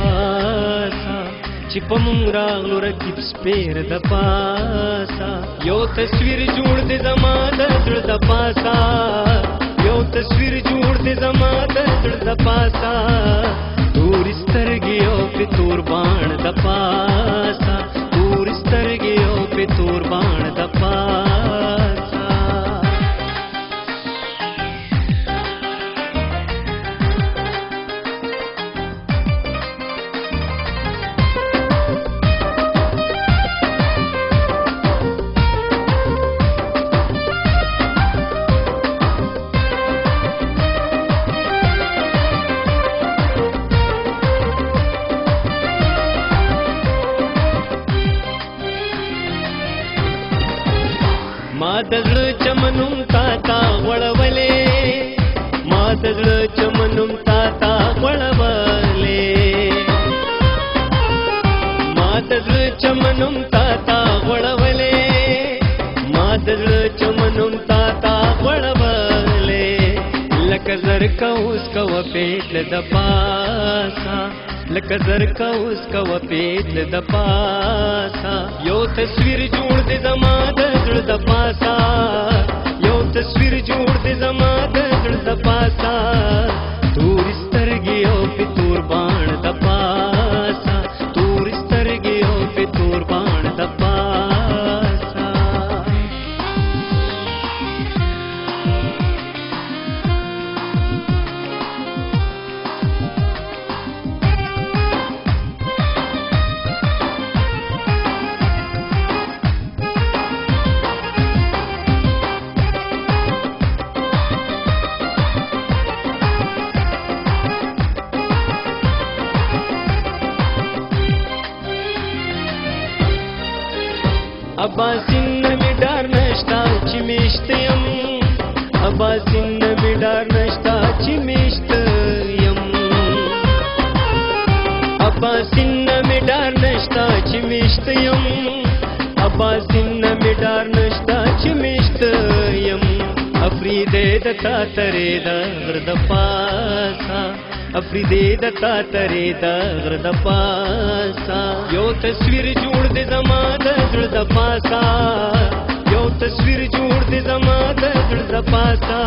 پاسا چې په مونږ راغلو رقیب سپیر د پاسا یو تصویر جوړ دې زما د زړه د پاسا یو تصویر جوړ دې زما د زړه د پاسا تور سترګې او په تور باڼ د پاسا تور سترګې او په تور باڼ د پاسا ما د زړه چمنوم تا تا غړولې ما د زړه چمنوم تا تا غړولې ما د زړه چمنوم تا تا غړولې ما د زړه چمنوم تا تا غړولې لکه زر کوس کو پیټ د پاسا لکه زر کوس کو پیټ د پاسا یو تصویر جوړ دې زما د زړه د پاسا یو تصویر جوړ دې زما د زړه د پاسا تور سترګې او په تور باڼ د پاسا تور سترګې او په تور باڼ د پاسا ابا سین می ډار نشتا چې میشت یم ابا سین می ډار نشتا چې میشت یم ابا سین می ډار نشتا چې میشت یم ابا سین می ډار نشتا چې میشت یم افریدې د تا ترې د غر د پاسا افریدې د تا ترې د غر د پاسا یو تصویر جوړ دې زما د زړه د پاسا یو تصویر جوړ دې زما د زړه د پاسا